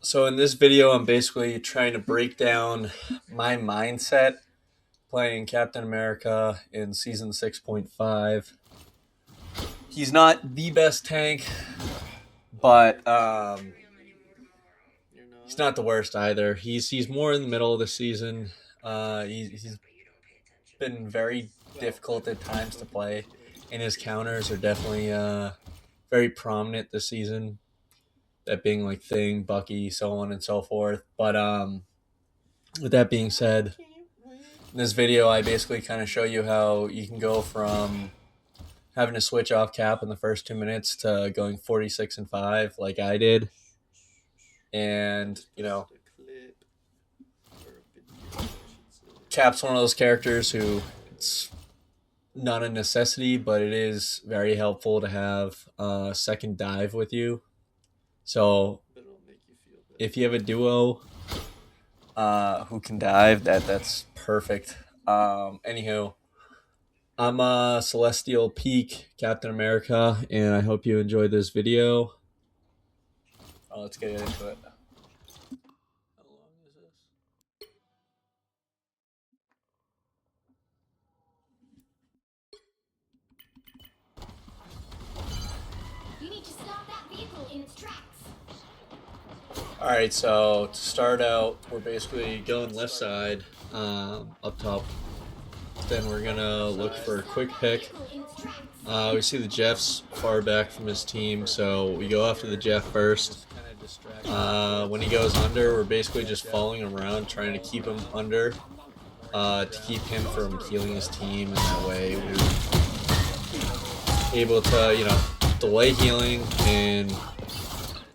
So in this video, I'm basically trying to break down my mindset playing Captain America in Season 6.5. He's not the best tank, but he's not the worst either. He's more in the middle of the season. He's been very difficult at times to play, and his counters are definitely very prominent this season. That being like Thing, Bucky, so on and so forth. But with that being said, in this video, I basically kind of show you how you can go from having to switch off Cap in the first 2 minutes to going 46-5 like I did. And, Cap's one of those characters who it's not a necessity, but it is very helpful to have a second dive with you. So if you have a duo who can dive, that's perfect. Anywho, I'm Celestial Peak Captain America, and I hope you enjoyed this video. Let's get into it. How long is this? You need to stop that vehicle in its tracks. Alright, so to start out, we're basically going left side, up top. Then we're gonna look for a quick pick. We see the Jeff's far back from his team, so we go after the Jeff first. When he goes under, we're basically just following him around, trying to keep him under, to keep him from healing his team, and that way we're able to, delay healing. And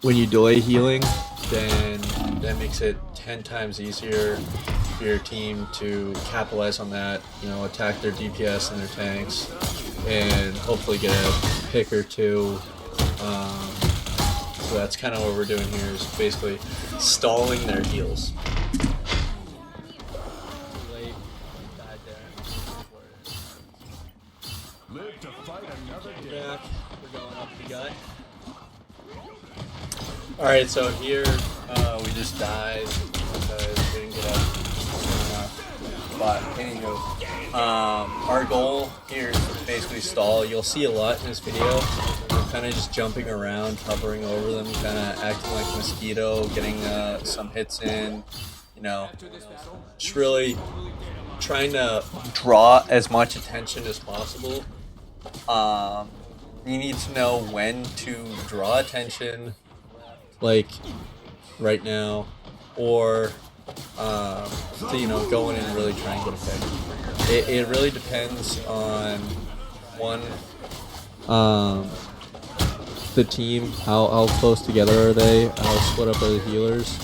when you delay healing, then that makes it 10 times easier for your team to capitalize on that, attack their DPS and their tanks, and hopefully get a pick or two. So that's kind of what we're doing here, is basically stalling their heals. Back. We're going up the gut. Alright, so here we just died because we didn't get up soon enough. But anywho, our goal here is to basically stall. You'll see a lot in this video. We're kind of just jumping around, hovering over them, kind of acting like a mosquito, getting some hits in, just really trying to draw as much attention as possible. You need to know when to draw attention, like right now, or to go in and really try and get a pick. It really depends on the team, how close together are they, how split up are the healers,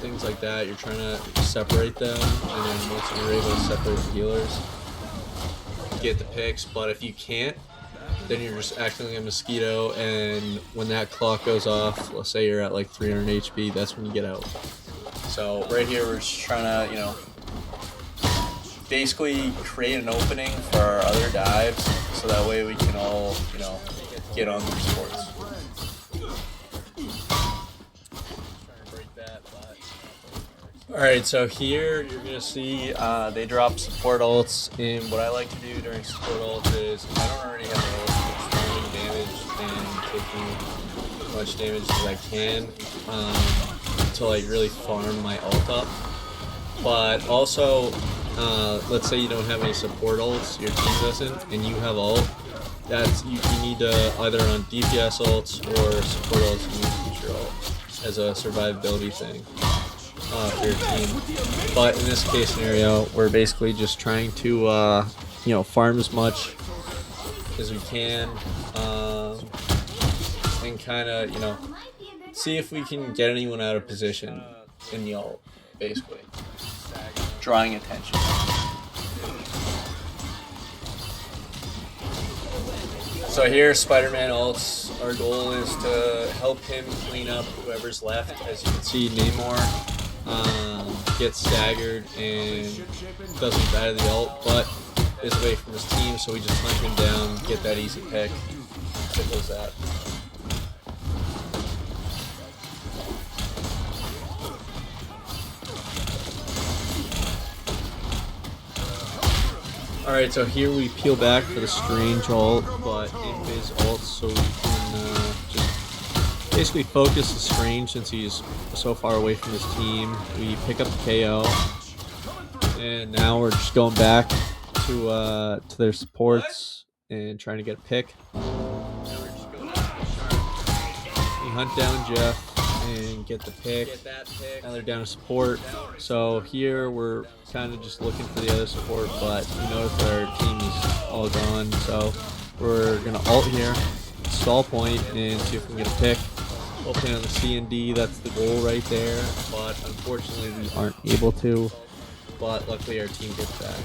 things like that. You're trying to separate them, and then once you're able to separate the healers, get the picks. But if you can't, then you're just acting like a mosquito, and when that clock goes off, let's say you're at like 300 HP, that's when you get out. So right here we're just trying to, basically create an opening for our other dives, so that way we can all, get on their sports. Alright, so here you're going to see they drop support ults, and what I like to do during support ults is, I don't already have an ult, spamming damage and taking as much damage as I can to like really farm my ult up. But also, let's say you don't have any support ults, your team doesn't, and you have ult, you need to either on DPS ults or support ults, you need to use your ult as a survivability thing for your team. But in this case scenario, we're basically just trying to farm as much as we can, and kind of see if we can get anyone out of position in the ult, basically drawing attention. So here, Spider-Man ults, our goal is to help him clean up whoever's left. As you can see, Namor gets staggered and doesn't die to the ult, but is away from his team, so we just hunt him down, get that easy pick. Simple as that. Alright, so here we peel back for the strange ult, but in-phase ult so we can just basically focus the strange since he's so far away from his team. We pick up the KO, and now we're just going back to their supports and trying to get a pick. We hunt down Jeff and get the pick. Now they're down to support. So here we're kind of just looking for the other support, but we notice that our team is all gone. So we're gonna ult here, stall point, and see if we can get a pick. Hopefully on the C and D, that's the goal right there. But unfortunately, we aren't able to. But luckily, our team gets back.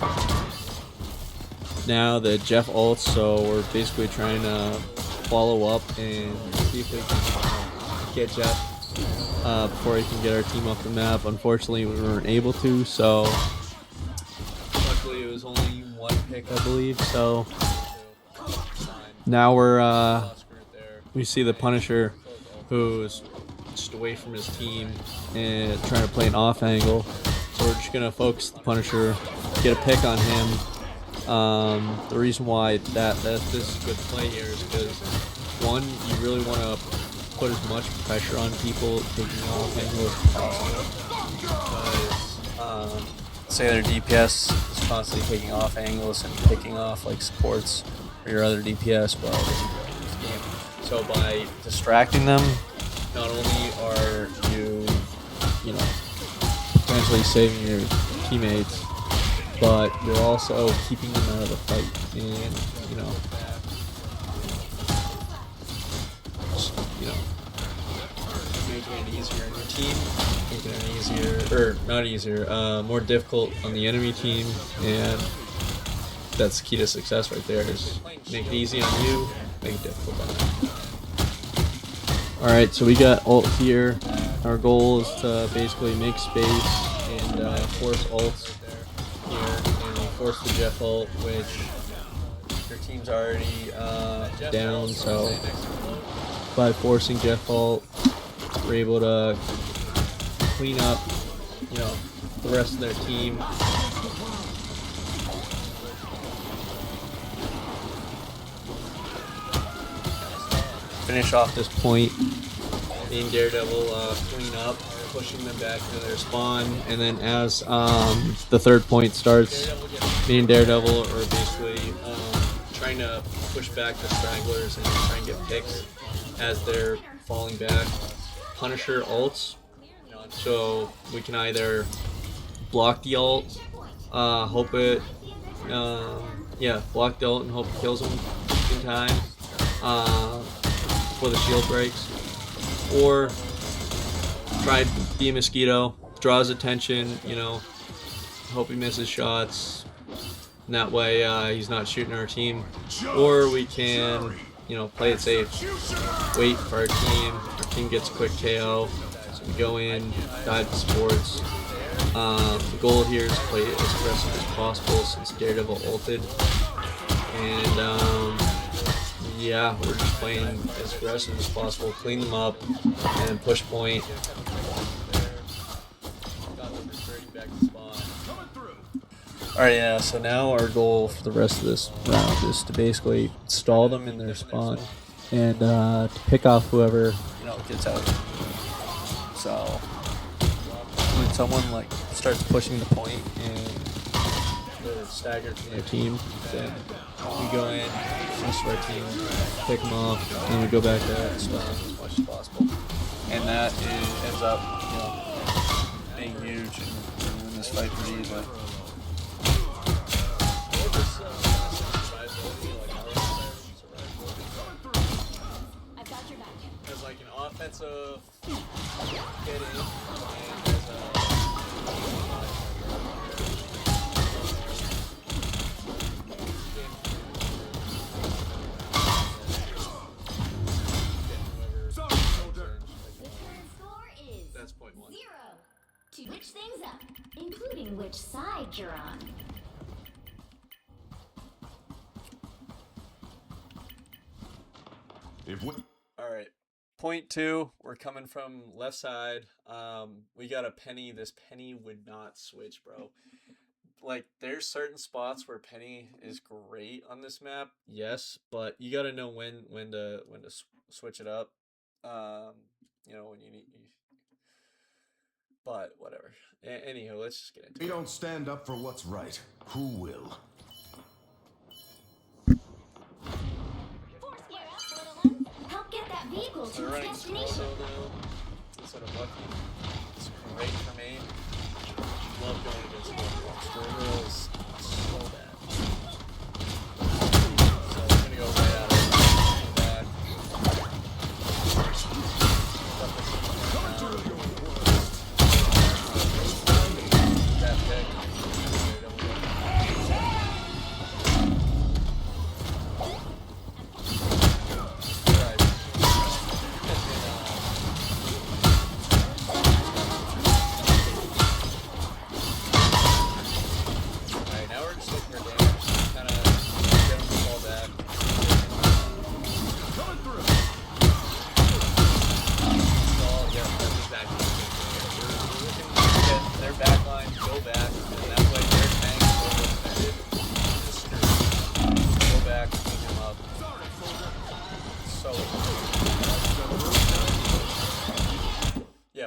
Now the Jeff ults, so we're basically trying to follow up and see if we can get Jeff before he can get our team off the map. Unfortunately, we weren't able to, so luckily it was only one pick, I believe. So now we see the Punisher, who's just away from his team and trying to play an off angle. So we're just gonna focus the Punisher, get a pick on him. The reason why this is a good play here is because, one, you really want to put as much pressure on people taking off angle as possible. Because say their DPS is constantly taking off angles and picking off like supports or your other DPS, well, this game. So by distracting them, not only are you potentially saving your teammates, but you're also keeping them out of the fight, and making it easier on your team, making it easier, or not easier, more difficult on the enemy team, and that's the key to success right there. Is make it easy on you, make it difficult on them. All right, so we got ult here. Our goal is to basically make space and force ults here, and we force the Jeff ult, which your team's already down, so by forcing Jeff ult, we're able to clean up, the rest of their team. Finish off this point, me and Daredevil clean up, pushing them back into their spawn, and then as the third point starts, me and Daredevil are basically trying to push back the stragglers and try and get picks as they're falling back. Punisher ults, so we can either block the ult, hope it, block the ult and hope it kills them in time before the shield breaks, or try to be a mosquito, draws attention, hope he misses shots, and that way he's not shooting our team. Or we can, play it safe, wait for our team gets a quick KO, so we go in, dive the supports. The goal here is to play as aggressive as possible since Daredevil ulted, and we're just playing as aggressive as possible, clean them up, and push point. Alright, so now our goal for the rest of this round is to basically stall them in their spawn and to pick off whoever gets out. So when someone starts pushing the point and they're staggered from their team, then we go in, finish our team, pick them off, and we go back there and spawn as much as possible. And that ends up being huge and win this fight pretty easily. As an offensive get in, and as that's point one. 0 to switch things up, including which side you're on. All right. Point two, we're coming from left side. We got a penny. This penny would not switch, bro. like there's certain spots where Penny is great on this map, yes, but you got to know when to switch it up. You know when you need. But whatever. Anyhow, let's just get into it. We don't stand up for what's right. Who will? Force gear up, little ones. Help get that vehicle So to we're its running destination. Squirrel now instead of Bucky. It's great for me. Love going against Squirrel. Squirrel is so bad. So we're gonna go right out of it. Back. That pick.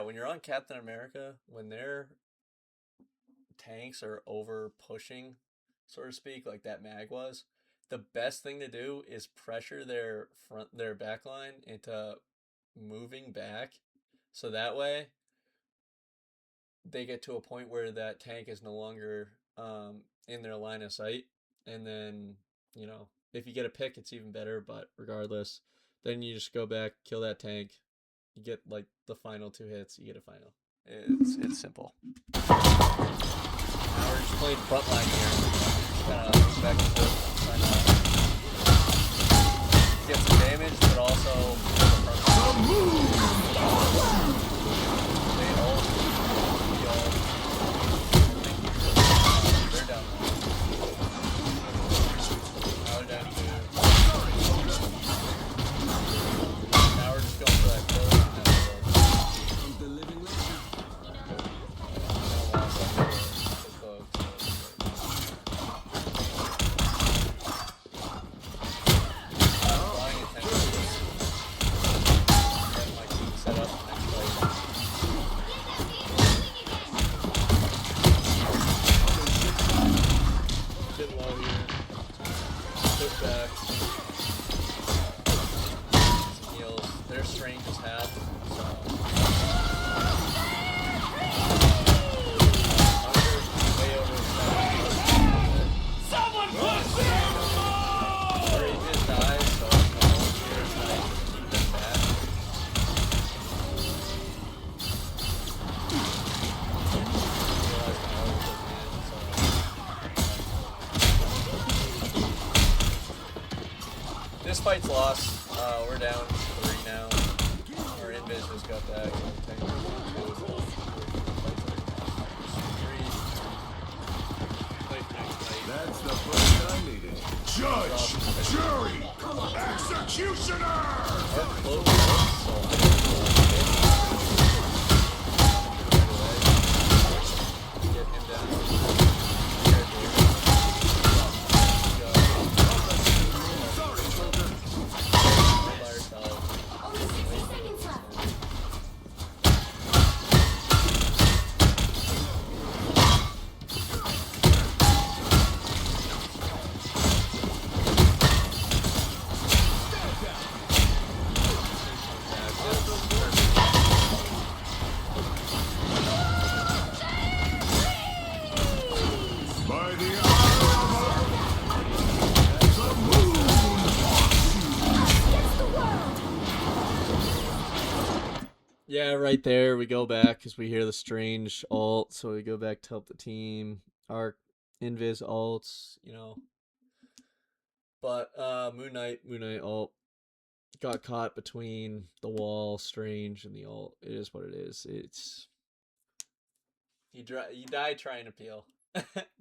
When you're on Captain America, when their tanks are over pushing, so to speak, like that mag was, the best thing to do is pressure their back line into moving back, so that way they get to a point where that tank is no longer in their line of sight, and then you know if you get a pick, it's even better. But regardless, then you just go back, kill that tank. You get like the final 2 hits, you get a final. It's simple. Now we're just playing frontline here. Just kind of back and forth, trying to get some damage, but also they all they're down. Now they're down to. Now we're just going for that kill. This fight's lost. We're down 3 now. Our invis just got back. That's the first I needed. Judge, jury, executioner! Get him down. Yeah, right there we go back because we hear the strange ult, so we go back to help the team. Our invis ults, you know. But Moon Knight ult got caught between the wall, strange, and the ult. It is what it is. It's you die trying to peel,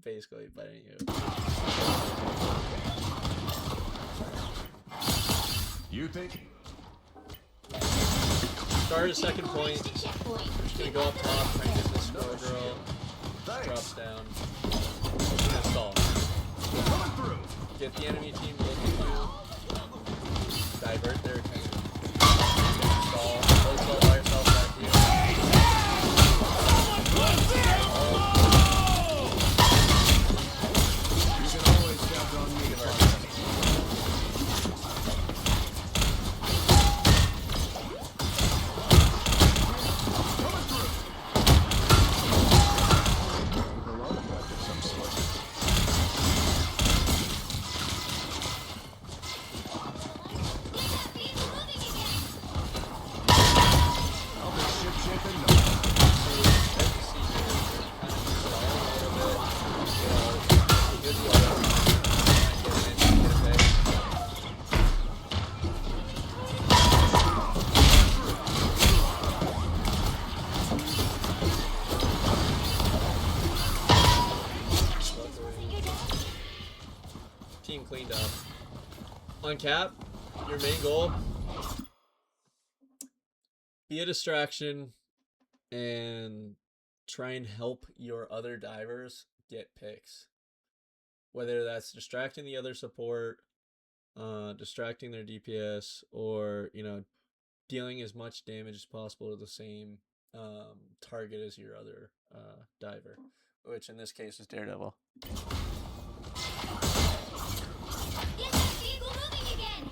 basically. But anyway. You think? Start a second point. We're just gonna go up top, try and get this score girl. Drops down. Gonna stall. Coming through. Get the enemy team to look at you. Divert their attention. Stall. Go stall by yourself back here. You can always count on me. Team cleaned up. On cap, your main goal, be a distraction and try and help your other divers get picks. Whether that's distracting the other support, distracting their DPS, or, you know, dealing as much damage as possible to the same target as your other diver, which in this case is Daredevil. Get that vehicle moving again!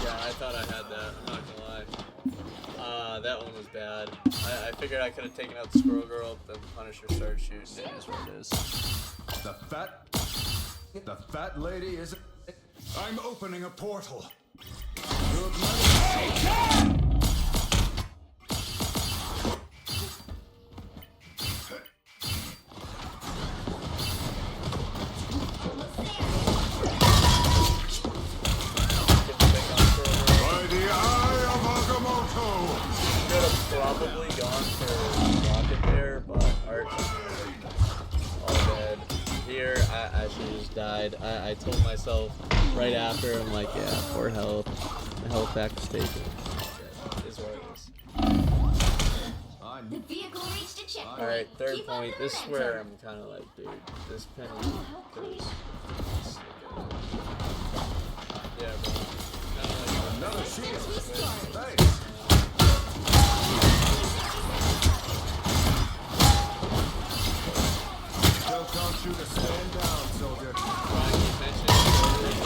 Yeah, I thought I had that. I'm not gonna lie. That one was bad. I figured I could have taken out the Squirrel Girl, but the Punisher started shooting. It is what it is. The fat lady is. I'm opening a portal. Probably gone for rocket there, but Arch all dead. Here, I should have just died. I told myself right after, I'm like, yeah, 4 health. The health pack is taken. Yeah, is what it is. The vehicle reached a checkpoint. Alright, third Keep up point. the This is momentum. where I'm kind of like, dude, this penalty. Yeah, bro. Another shield. Restart. Thanks. Still taught you to stand down, soldier. Brian, you mentioned Stand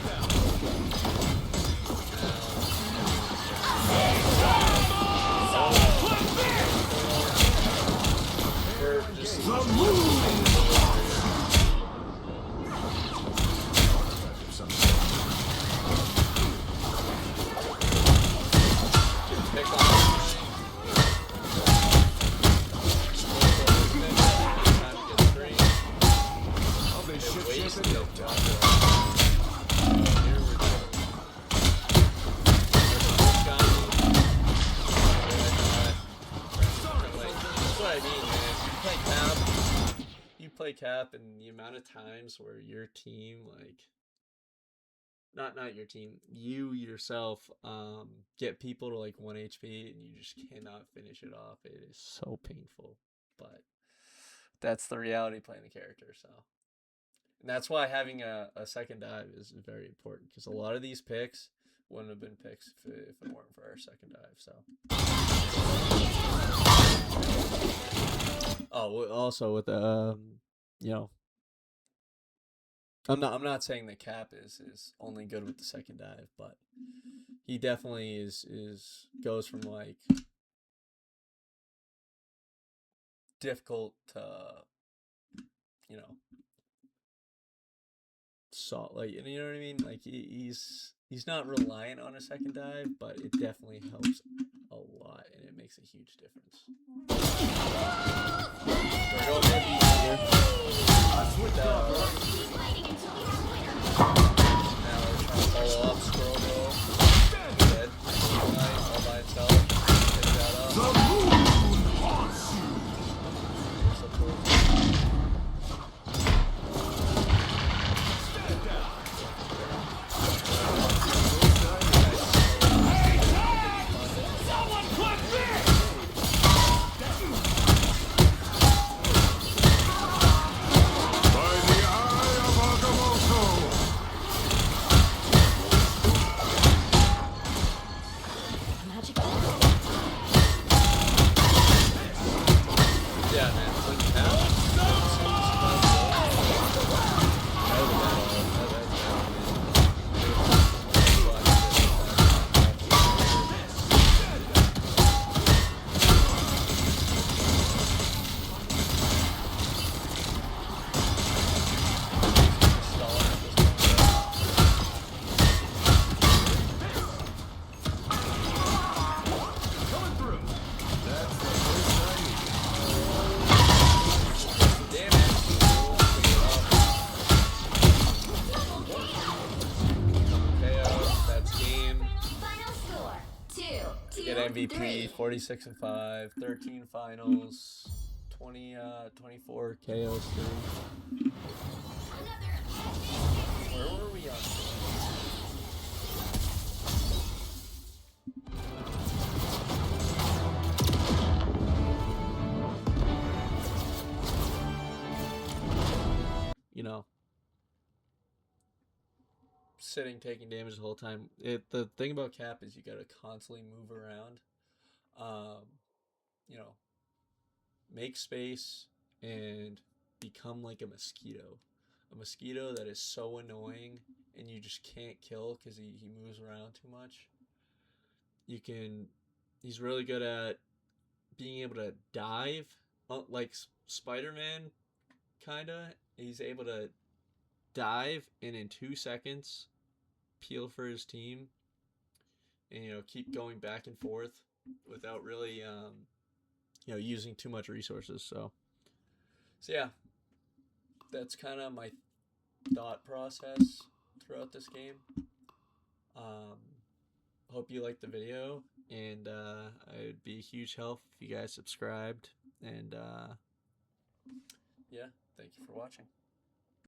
down. we're just The moon. pick on Oh, they ship wasted shipping. it. Here we go. That's what I mean, man. You play cap, and the amount of times where your team, like, not your team, you yourself, get people to like 1 HP, and you just cannot finish it off. It is so painful, but that's the reality playing the character. So, and that's why having a second dive is very important, because a lot of these picks wouldn't have been picks if it weren't for our second dive. So, oh, also with you know, I'm not saying that Cap is only good with the second dive, but he definitely is goes from like difficult to, you know, salt, like, you know what I mean? Like he's not reliant on a second dive, but it definitely helps a lot, and it makes a huge difference. We're going heavy here. Keep fighting until you clear. Now we're trying to follow up Squirrel Girl. Dead. All by itself. Pick that up. The moon haunts you. Support. MVP, 46-5, 13 finals, 24 KOs. Where were we on? You know, sitting taking damage the whole time. The thing about Cap is you gotta constantly move around. You know, make space and become like a mosquito. A mosquito that is so annoying and you just can't kill because he moves around too much. He's really good at being able to dive, like Spider-Man, kinda. He's able to dive and in 2 seconds peel for his team and keep going back and forth without really using too much resources. So yeah, that's kind of my thought process throughout this game. Hope you liked the video, and it'd be a huge help if you guys subscribed. And yeah, thank you for watching.